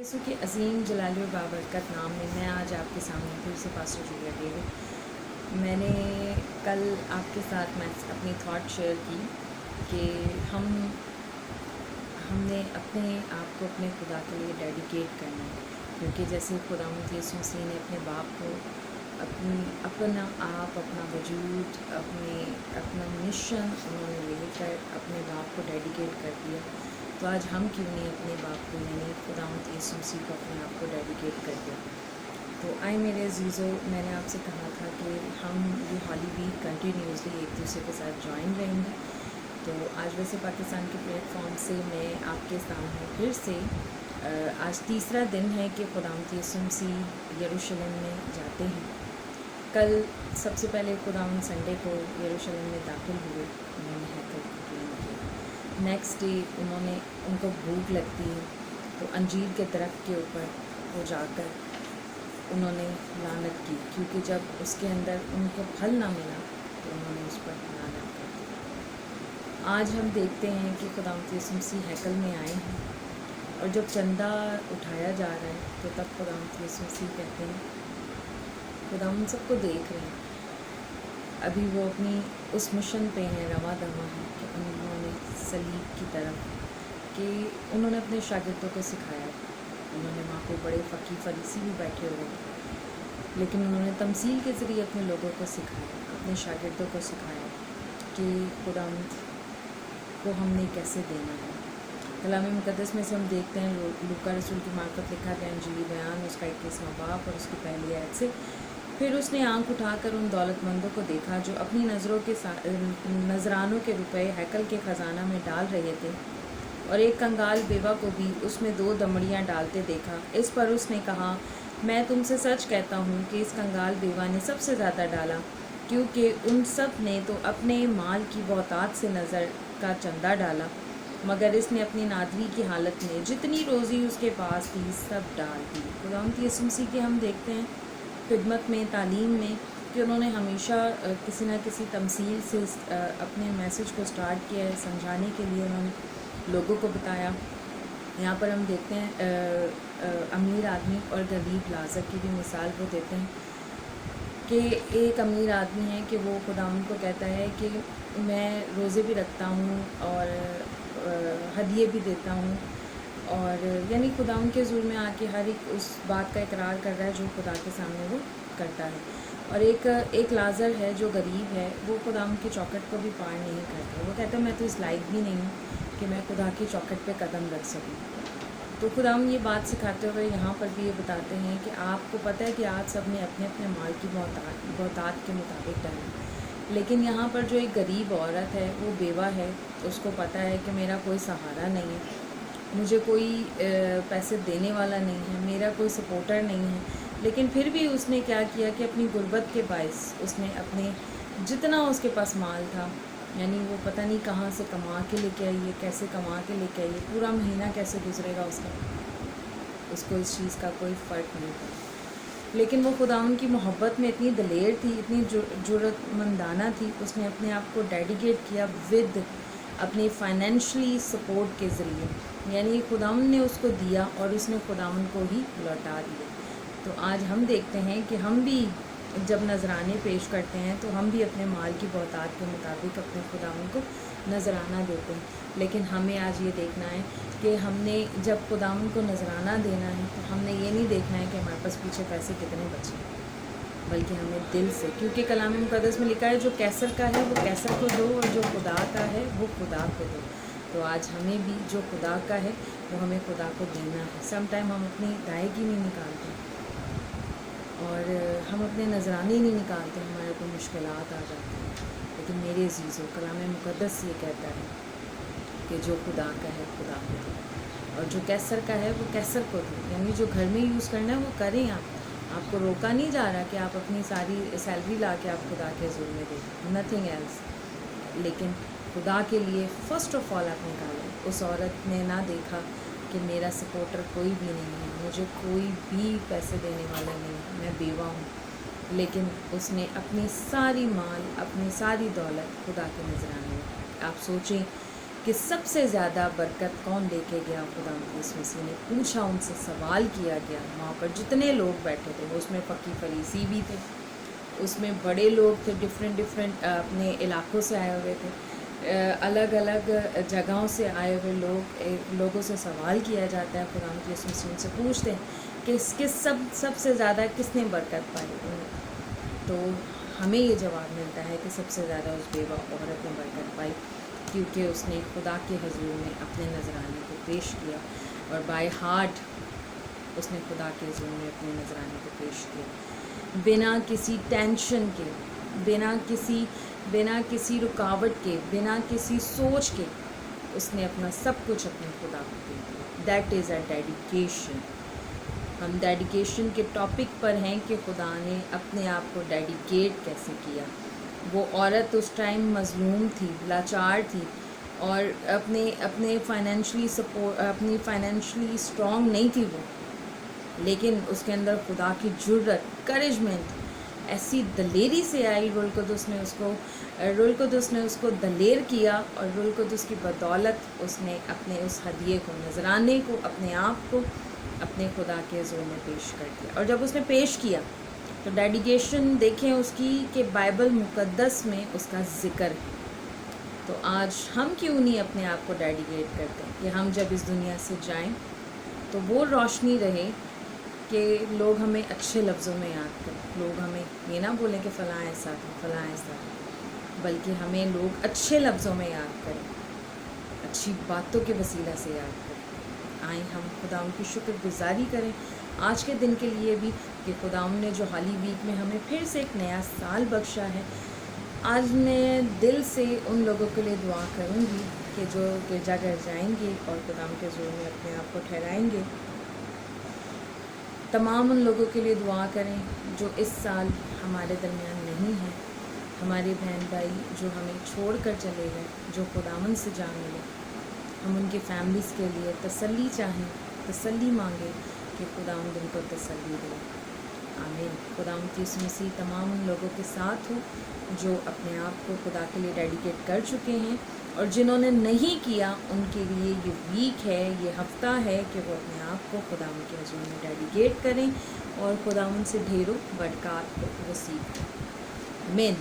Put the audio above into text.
यीशु के अजीम जलाल व बाबरकत नाम में मैं आज आपके सामने फिर से पास्टर जूलिया डेविड। मैंने कल आपके साथ मैं अपनी थॉट शेयर की कि हमने अपने आप को अपने खुदा के लिए डेडिकेट करना है, क्योंकि जैसे खुदा यीशु मसीह ने अपने बाप को अपना आप, अपना वजूद, अपना मिशन उन्होंने लेकर अपने बाप को डेडिकेट कर दिया। तो आज हम क्यों नहीं अपने बाप को यानी खुदावंद यीशु मसीह को अपने आप को डेडिकेट कर दिया। तो आए मेरे अजीज़ों, मैंने आपसे कहा था कि हम ये हॉली वीक कंटिन्यूसली एक दूसरे के साथ ज्वाइन रहेंगे। तो आज वैसे पाकिस्तान के प्लेटफॉर्म से मैं आपके सामने फिर से आज तीसरा दिन है कि खुदावंद यीशु मसीह यरूशलेम में जाते हैं। कल सबसे पहले खुदावंद संडे को यरूशलेम में दाखिल हुए, उन्होंने हैकल क्लीन किया। नेक्स्ट डे उनको भूख लगती है, तो अंजीर के दरख्त के ऊपर वो जाकर उन्होंने लानत की, क्योंकि जब उसके अंदर उनको फल ना मिला तो उन्होंने उस पर लानत कर दी। आज हम देखते हैं कि खुदावंद यीशु मसीह हैकल में आए हैं, और जब चंदा उठाया जा रहा है तो तब खुदावंद यीशु मसीह कहते हैं, खुदा उन सबको देख रहे हैं, अभी वो अपनी उस मिशन पे हैं, रवा दवा है कि उन्होंने सलीब की तरफ कि उन्होंने अपने शागिर्दों को सिखाया। उन्होंने वहाँ पे बड़े फ़कीह फरीसी भी बैठे हुए थे, लेकिन उन्होंने तमसील के ज़रिए अपने लोगों को सिखाया, अपने शागिर्दों को सिखाया कि खुदा को हमने कैसे देना है। कलाम मुक़द्दस में से हम देखते हैं लूका रसूल की मार्फत लिखा गया इंजीली बयान उसका 21वां बाब और उसकी पहली आयत से, फिर उसने आंख उठाकर उन दौलतमंदों को देखा जो अपनी नज़रों के नजरानों के रुपए हैकल के ख़जाना में डाल रहे थे, और एक कंगाल बेवा को भी उसमें 2 दमड़ियाँ डालते देखा। इस पर उसने कहा, मैं तुमसे सच कहता हूँ कि इस कंगाल बेवा ने सबसे ज़्यादा डाला, क्योंकि उन सब ने तो अपने माल की बहुतात से नज़र का चंदा डाला, मगर इसने अपनी नादरी की हालत में जितनी रोज़ी उसके पास थी सब डाल दी। खुदावंद यीशु मसीह के हम देखते हैं खिदमत में, तालीम में, कि उन्होंने हमेशा किसी न किसी तमसील से अपने मैसेज को स्टार्ट किया है। समझाने के लिए उन्होंने लोगों को बताया। यहाँ पर हम देखते हैं अमीर आदमी और गरीब लाज़र की भी मिसाल वो देते हैं कि एक अमीर आदमी है कि वो खुदावंद को कहता है कि मैं रोज़े भी रखता हूँ और हदिये भी देता हूँ, और यानी खुदावंद के हुज़ूर में आके हर एक उस बात का इकरार कर रहा है जो खुदा के सामने वो करता है। और एक लाज़र है जो गरीब है, वो खुदावंद की चौखट को भी पार नहीं करता। वो कहता है मैं तो इस लायक भी नहीं हूँ कि मैं खुदा की चौखट पे कदम रख सकूँ। तो खुदावंद ये बात सिखाते हुए यहाँ पर भी ये बताते हैं कि आपको पता है कि आज सब ने अपने अपने माल की बहुतात के मुताबिक डाला, लेकिन यहाँ पर जो एक गरीब औरत है वो बेवा है, उसको पता है कि मेरा कोई सहारा नहीं है, मुझे कोई पैसे देने वाला नहीं है, मेरा कोई सपोर्टर नहीं है, लेकिन फिर भी उसने क्या किया कि अपनी गुर्बत के बायस उसने अपने जितना उसके पास माल था, यानी वो पता नहीं कहाँ से कमा के लेके आई है, कैसे कमा के लेके आई है, पूरा महीना कैसे गुजरेगा उसका, उसको इस चीज़ का कोई फ़र्क नहीं था। लेकिन वो खुदावंद की मोहब्बत में इतनी दलेर थी, इतनी जुर्रतमंदाना थी, उसने अपने आप को डेडिकेट किया विद अपनी फाइनेंशली सपोर्ट के ज़रिए, यानी खुदावंद ने उसको दिया और उसने खुदावंद को ही लौटा दिया। तो आज हम देखते हैं कि हम भी जब नजराने पेश करते हैं तो हम भी अपने माल की बहुतात के मुताबिक अपने खुदावंद को नजराना देते हैं, लेकिन हमें आज ये देखना है कि हमने जब खुदावंद को नजराना देना है तो हमने ये नहीं देखना है कि हमारे पास पीछे पैसे कितने बचे, बल्कि हमें दिल से, क्योंकि कलाम मुक़द्दस में लिखा है जो कैसर का है वो कैसर को दो और जो खुदा का है वो खुदा को दो। तो आज हमें भी जो खुदा का है वो हमें खुदा को देना है। सम टाइम हम अपनी अदायगी नहीं निकालते और हम अपने नजराने नहीं निकालते, हमारे को मुश्किलात आ जाती हैं, लेकिन मेरे अजीज़ों कलाम मुक़द्दस ये कहता है कि जो खुदा का है खुदा को दो, और जो कैसर का है वो कैसर को दो, यानी जो घर में यूज़ करना है वो करें। आपको रोका नहीं जा रहा कि आप अपनी सारी सैलरी ला के आप खुदा के हुज़ूर में दें, नथिंग एल्स, लेकिन खुदा के लिए फ़र्स्ट ऑफ ऑल आप निकालें। उस औरत ने ना देखा कि मेरा सपोर्टर कोई भी नहीं है, मुझे कोई भी पैसे देने वाला नहीं है, मैं बेवा हूँ, लेकिन उसने अपनी सारी माल, अपनी सारी दौलत खुदा के नजराने में। आप सोचें کہ سب سے زیادہ برکت کون لے کے گیا؟ خدا یسوع مسیح نے پوچھا، ان سے سوال کیا گیا. وہاں پر جتنے لوگ بیٹھے تھے، اس میں فقی فریسی بھی تھے، اس میں بڑے لوگ تھے، ڈفرینٹ اپنے علاقوں سے آئے ہوئے تھے، الگ الگ جگہوں سے آئے ہوئے لوگوں سے سوال کیا جاتا ہے. خدا یسوع مسیح ان سے پوچھتے ہیں کہ سب سے زیادہ کس نے برکت پائی؟ تو ہمیں یہ جواب ملتا ہے کہ سب سے زیادہ اس بیوہ عورت نے برکت پائی، کیونکہ اس نے خدا کے حضور میں اپنے نذرانے کو پیش کیا، اور بائی ہارٹ اس نے خدا کے حضور میں اپنے نذرانے کو پیش کیا، بنا کسی ٹینشن کے، بنا کسی رکاوٹ کے، بنا کسی سوچ کے. اس نے اپنا سب کچھ اپنے خدا کو دے دیا. That is a dedication. ہم ڈیڈیکیشن کے ٹاپک پر ہیں کہ خدا نے اپنے آپ کو ڈیڈیکیٹ کیسے کیا. وہ عورت اس ٹائم مظلوم تھی، لاچار تھی، اور اپنے فائنینشلی اسٹرانگ نہیں تھی وہ، لیکن اس کے اندر خدا کی جرت، کریجمنٹ ایسی دلیری سے آئی. رول قدس نے اس کو دلیر کیا، اور رول قدس کی بدولت اس نے اپنے اس ہدیے کو، نذرانے کو، اپنے آپ کو اپنے خدا کے حضور میں پیش کر دیا. اور جب اس نے پیش کیا تو ڈیڈیکیشن دیکھیں اس کی کہ بائبل مقدس میں اس کا ذکر ہے. تو آج ہم کیوں نہیں اپنے آپ کو ڈیڈیکیٹ کرتے کہ ہم جب اس دنیا سے جائیں تو وہ روشنی رہے کہ لوگ ہمیں اچھے لفظوں میں یاد کریں. لوگ ہمیں یہ نہ بولیں کہ فلاں ایسا تھا، فلاں ایسا تھا، بلکہ ہمیں لوگ اچھے لفظوں میں یاد کریں، اچھی باتوں کے وسیلہ سے یاد کریں. آئیں ہم خدا ان کی شکر گزاری کریں آج کے دن کے لیے بھی کہ خدا نے جو حالی ویک میں ہمیں پھر سے ایک نیا سال بخشا ہے. آج میں دل سے ان لوگوں کے لیے دعا کروں گی کہ جو گرجا گھر جائیں گے اور خدا کے حضور میں اپنے آپ کو ٹھہرائیں گے. تمام ان لوگوں کے لیے دعا کریں جو اس سال ہمارے درمیان نہیں ہیں، ہمارے بہن بھائی جو ہمیں چھوڑ کر چلے گئے، جو خداوند سے جا ملے. ہم ان کی فیملیز کے لیے تسلی چاہیں، تسلی مانگیں کہ خداوند ان کو تسلی دے. آمین. خداوند یسوع مسیح تمام ان لوگوں کے ساتھ ہو جو اپنے آپ کو خدا کے لیے ڈیڈیکیٹ کر چکے ہیں، اور جنہوں نے نہیں کیا ان کے لیے یہ ویک ہے، یہ ہفتہ ہے کہ وہ اپنے آپ کو خداوند کے حضور میں ڈیڈیکیٹ کریں اور خداوند سے ڈھیروں برکات کو وسیع کریں. آمین.